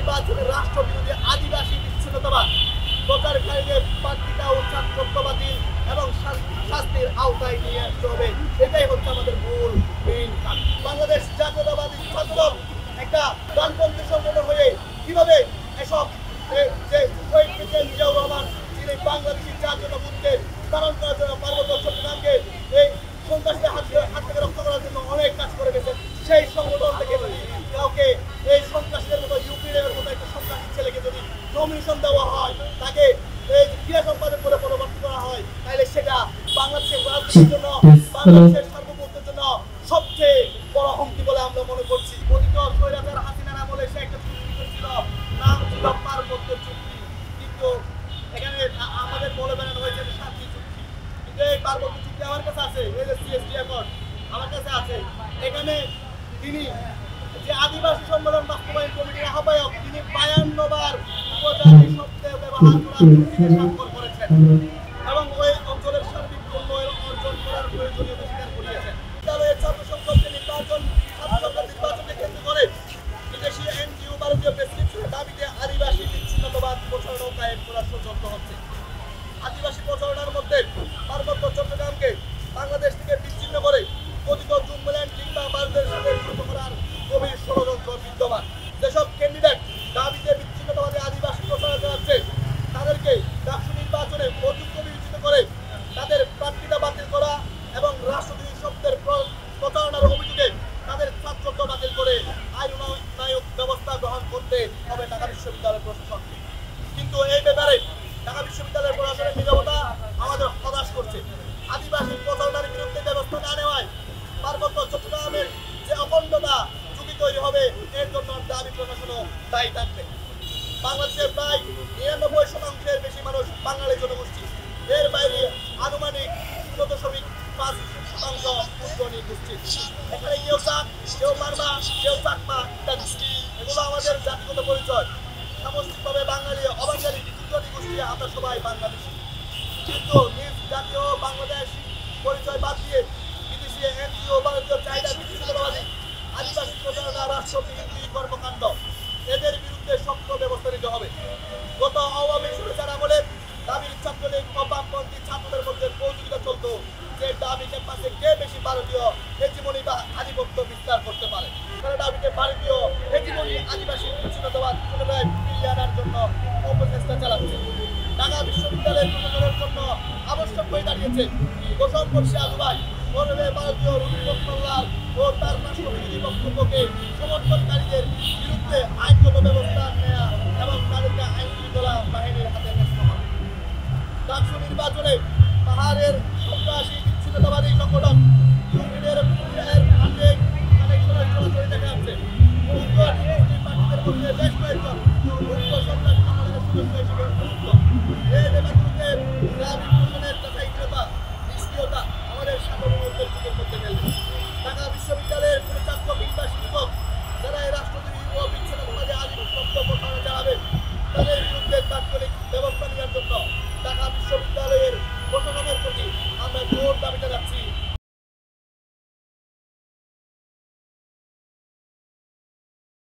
নির্বাচনে রাষ্ট্রবিরোধী আদিবাসী বিচ্ছিন্নতাবাদ প্রচারকারীদের প্রার্থিতা ও ছাত্রত্ব বাতিল এবং শাস্তির আওতায় নিয়ে আসতে হবে। এটাই হচ্ছে আমাদের মূল মেইন কাজ। বাংলাদেশ জাতীয়তাবাদী ছাত্রদল একটা ডানপন্থী সংগঠন হয়ে কিভাবে এসব যে শহীদ প্রেসিডেন্ট জিয়াউর রহমান যিনি বাংলাদেশি জাতীয়তাবোধকে ধারণ করার জন্য পার্বত্য চট্টগ্রামকে এই সন্ত্রাসীদের হাত থেকে রক্ষা করার জন্য অনেক কাজ করে গেছেন, সেই সংগঠন থেকে যদি কাউকে এই সন্ত্রাসীদের মতো ইউক্রেনের মতো একটা সন্ত্রাসী ছেলেকে যদি নমিনেশন দেওয়া হয়, তাকে এই ক্রীড়া সম্পাদক করে পরিবর্তন করা হয়, তাহলে সেটা বাংলাদেশের রাজনীতির জন্য, বাংলাদেশের সার্বভৌমত্বের জন্য সবচেয়ে বড় হুমকি বলে আমরা মনে করছি। অতীত স্বৈরাচার হাসিনার আমলে সে একটা চুক্তি করেছিল, নাম ছিল পার্বত্য চুক্তি, কিন্তু এখানে আমাদের বলে বেড়ানো হয়েছে শান্তি চুক্তি। কিন্তু এই পার্বত্য চুক্তি আমার কাছে আছে, এই যে সিএসটি অ্যাকর্ড আমার কাছে আছে। এখানে তিনি যে আদিবাসী সম্মেলন বাস্তবায়ন কমিটির আহ্বায়ক, তিনি 52 বার উপজাতি শব্দে ব্যবহার করার স্বাক্ষর করেছেন এবং ওই অঞ্চলের সার্বিক উন্নয়ন অর্জন করার প্রয়োজনীয়তা স্বীকার করিয়েছেন। বিদ্যালয়ের ছাত্র সংসদকে নির্বাচনকে কেন্দ্র করে বিদেশি এনজিও ভারতীয় প্রেসক্রিপশনের দাবিতে আদিবাসী বিচ্ছিন্নতাবাদ প্রচারণা কায়েম করার ষড়যন্ত্র হচ্ছে। আদিবাসী প্রচারণার মধ্যে পার্বত্য চট্টগ্রামকে বাংলাদেশ থেকে বিচ্ছিন্ন করে কথিত জুমল্যান্ড কিংবা ভারতের সাথে যুক্ত করার গভীর ষড়যন্ত্র বিদ্যমান। যেসব ক্যান্ডিডেট দাবিতে বিচ্ছিন্নতাবাদী আদিবাসী প্রচারণা চালাচ্ছে, তাদেরকে ডাকসু নির্বাচনে অযোগ্য বিবেচিত করে তাদের প্রার্থিতা বাতিল করা এবং রাষ্ট্রদ্রোহী শব্দের প্রচারণার অভিযোগে তাদের ছাত্রত্ব বাতিল করে আইনানুগ ব্যবস্থা গ্রহণ করতে হবে ঢাকা বিশ্ববিদ্যালয়ের প্রশাসনকে। কিন্তু এই ব্যাপারে ঢাকা বিশ্ববিদ্যালয়ের প্রশাসনের নীরবতা আমাদের হতাশ করছে। আদিবাসী প্রচারণার বিরুদ্ধে ব্যবস্থা না নেওয়ায় পার্বত্য চট্টগ্রামের যে অখণ্ডতা ঝুঁকি তৈরি হবে, এর জন্য দাবি প্রশাসনও দায়ী থাকবে। বাংলাদেশের প্রায় 99% বেশি মানুষ বাঙালি জনগোষ্ঠী, এর বাইরে আনুমানিক 0.5% উদ্যোগী গোষ্ঠী। এখানে কেউ চাক, কেউ মারমা, কেউ চাকমা ইত্যাদি, এগুলো আমাদের জাতিগত পরিচয়। সামষ্টিকভাবে বাঙালি অবাঙালি উদ্যোগী গোষ্ঠী আমরা সবাই বাংলাদেশি, কিন্তু নিজ জাতীয় বাংলাদেশ পরিচয় বাদ দিয়ে বিদেশি এনজিও ভারতীয় চাহিদা বিচ্ছিন্নতাবাদী আদিবাসী প্রচারণা রাষ্ট্রবিরোধী কর্মকাণ্ড, এদের বিরুদ্ধে শক্ত ব্যবস্থা নিতে হবে। গত আওয়ামী সরকার আমলে দাবির ছাত্রলীগ ও বামপন্থী ছাত্রদের মধ্যে প্রতিযোগিতা চলত যে দাবিকে পাশে কে বেশি ভারতীয় হেজিমনি বা আধিপত্য বিস্তার করতে পারে। তারা দাবিকে ভারতীয় হেজিমনি আদিবাসী বিচ্ছিন্নতাবাদ পুনরায় ফিরিয়ে আনার জন্য অপচেষ্টা চালাচ্ছে। ঢাকা বিশ্ববিদ্যালয়ের প্রশাসনের জন্য আবশ্যক হয়ে দাঁড়িয়েছে দশম বর্ষে আলুবাই গৌরবে ভারতীয় রুদ্রপ্রহ্লাদ ও তার রাষ্ট্রবিরোধী বক্তব্যকে সমর্থনকারীদের বিরুদ্ধে আইনগত ব্যবস্থা নেওয়া এবং তাদেরকে আইন শৃঙ্খলা বাহিনীর হাতে ন্যস্ত করা। ডাকসু নির্বাচনে পাহাড়ের সন্ত্রাসী বিচ্ছিন্নতাবাদী সংগঠন ইউক্রেনের হাতে কানেকশনের সরাসরি দেখা যাচ্ছে। প্রার্থীদের মধ্যে বেশ কয়েকজন মুখ্য সন্ত্রাসী সংগঠনের সদস্য হিসেবে যুক্ত। এই ব্যাপারগুলোতে দাবি প্রশাসনের যাচাইহীনতা, নিষ্ক্রিয়তা আমাদের সার্বভৌমত্বের যুগের মধ্যে ফেলবে। ঢাকা বিশ্ববিদ্যালয়ের কোনো ছাত্র কিংবা শিক্ষক যারা এই রাষ্ট্রদ্রোহী ও বিচ্ছিন্নতাবাদী আধিপত্য প্রচারণা চালাবে, তাদের বিরুদ্ধে তাৎক্ষণিক ব্যবস্থা নেওয়ার জন্য ঢাকা বিশ্ববিদ্যালয়ের প্রশাসনের প্রতি আমরা জোর দাবি জানাচ্ছি।